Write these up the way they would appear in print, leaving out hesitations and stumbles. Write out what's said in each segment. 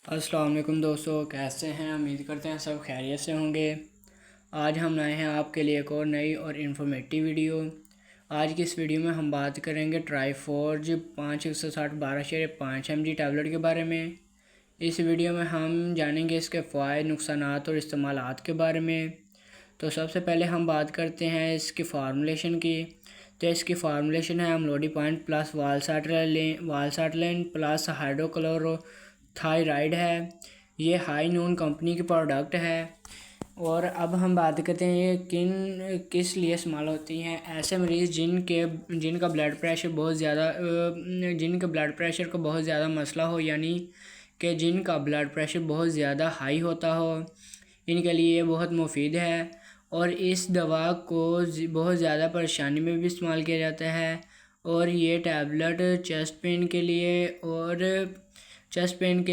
السلام علیکم دوستو، کیسے ہیں؟ امید کرتے ہیں سب خیریت سے ہوں گے۔ آج ہم لائے ہیں آپ کے لیے ایک اور نئی اور انفارمیٹیو ویڈیو۔ آج کی اس ویڈیو میں ہم بات کریں گے ٹرائی فورج 5160 12.5 ٹیبلٹ کے بارے میں۔ اس ویڈیو میں ہم جانیں گے اس کے فوائد، نقصانات اور استعمالات کے بارے میں۔ تو سب سے پہلے ہم بات کرتے ہیں اس کی فارمولیشن کی۔ تو اس کی فارمولیشن ہے املوڈیپائن پلس والسارٹلین پلس ہائیڈروکلورو تھائرائڈ ہے۔ یہ ہائی نون کمپنی کی پروڈکٹ ہے۔ اور اب ہم بات کرتے ہیں یہ کس لیے استعمال ہوتی ہیں۔ ایسے مریض جن کا بلڈ پریشر بہت زیادہ مسئلہ ہو، یعنی کہ جن کا بلڈ پریشر بہت زیادہ ہائی ہوتا ہو، ان کے لیے یہ بہت مفید ہے۔ اور اس دوا کو بہت زیادہ پریشانی میں بھی استعمال کیا جاتا ہے۔ اور یہ ٹیبلٹ چیسٹ پین کے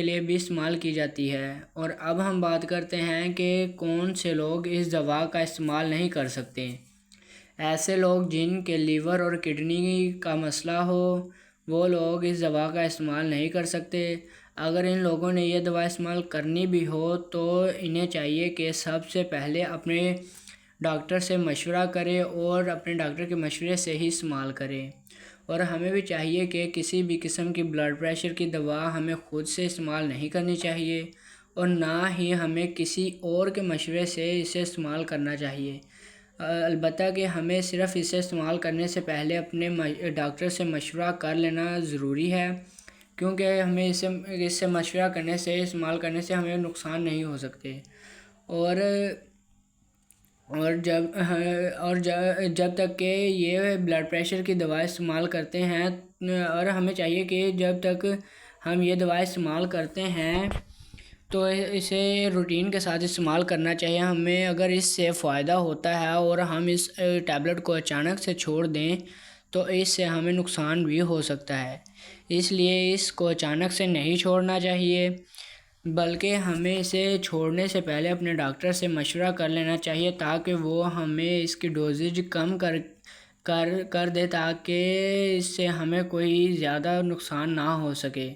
لیے بھی استعمال کی جاتی ہے۔ اور اب ہم بات کرتے ہیں کہ کون سے لوگ اس دوا کا استعمال نہیں کر سکتے۔ ایسے لوگ جن کے لیور اور کڈنی کا مسئلہ ہو، وہ لوگ اس دوا کا استعمال نہیں کر سکتے۔ اگر ان لوگوں نے یہ دوا استعمال کرنی بھی ہو تو انہیں چاہیے کہ سب سے پہلے اپنے ڈاکٹر سے مشورہ کرے اور اپنے ڈاکٹر کے مشورے سے ہی استعمال کرے۔ اور ہمیں بھی چاہیے کہ کسی بھی قسم کی بلڈ پریشر کی دوا ہمیں خود سے استعمال نہیں کرنی چاہیے، اور نہ ہی ہمیں کسی اور کے مشورے سے اسے استعمال کرنا چاہیے۔ البتہ کہ ہمیں صرف اسے استعمال کرنے سے پہلے اپنے ڈاکٹر سے مشورہ کر لینا ضروری ہے، کیونکہ ہمیں اس سے مشورہ کرنے سے، استعمال کرنے سے ہمیں نقصان نہیں ہو سکتے۔ اور جب تک کہ یہ بلڈ پریشر کی دوا استعمال کرتے ہیں، اور ہمیں چاہیے کہ جب تک ہم یہ دوا استعمال کرتے ہیں تو اسے روٹین کے ساتھ استعمال کرنا چاہیے۔ ہمیں اگر اس سے فائدہ ہوتا ہے اور ہم اس ٹیبلٹ کو اچانک سے چھوڑ دیں تو اس سے ہمیں نقصان بھی ہو سکتا ہے۔ اس لیے اس کو اچانک سے نہیں چھوڑنا چاہیے، بلکہ ہمیں اسے چھوڑنے سے پہلے اپنے ڈاکٹر سے مشورہ کر لینا چاہیے، تاکہ وہ ہمیں اس کی ڈوزیج کم کر دے، تاکہ اس سے ہمیں کوئی زیادہ نقصان نہ ہو سکے۔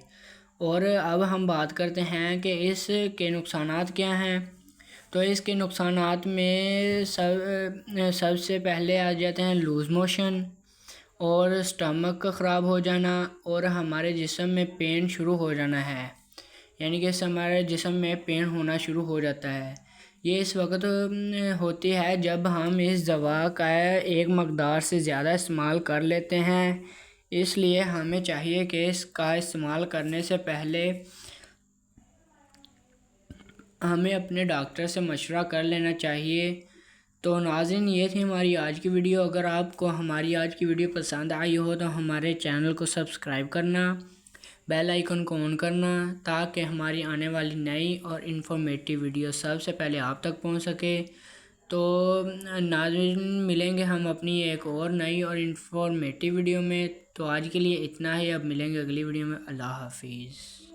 اور اب ہم بات کرتے ہیں کہ اس کے نقصانات کیا ہیں۔ تو اس کے نقصانات میں سب سے پہلے آ جاتے ہیں لوز موشن اور اسٹمک کا خراب ہو جانا، اور ہمارے جسم میں پین شروع ہو جانا ہے، یعنی کہ ہمارے جسم میں پین ہونا شروع ہو جاتا ہے۔ یہ اس وقت ہوتی ہے جب ہم اس دوا کا ایک مقدار سے زیادہ استعمال کر لیتے ہیں۔ اس لیے ہمیں چاہیے کہ اس کا استعمال کرنے سے پہلے ہمیں اپنے ڈاکٹر سے مشورہ کر لینا چاہیے۔ تو ناظرین، یہ تھی ہماری آج کی ویڈیو۔ اگر آپ کو ہماری آج کی ویڈیو پسند آئی ہو تو ہمارے چینل کو سبسکرائب کرنا، بیل آئیکن کو آن کرنا، تاکہ ہماری آنے والی نئی اور انفارمیٹیو ویڈیو سب سے پہلے آپ تک پہنچ سکے۔ تو ناظرین، ملیں گے ہم اپنی ایک اور نئی اور انفارمیٹیو ویڈیو میں۔ تو آج کے لیے اتنا ہی، اب ملیں گے اگلی ویڈیو میں۔ اللہ حافظ۔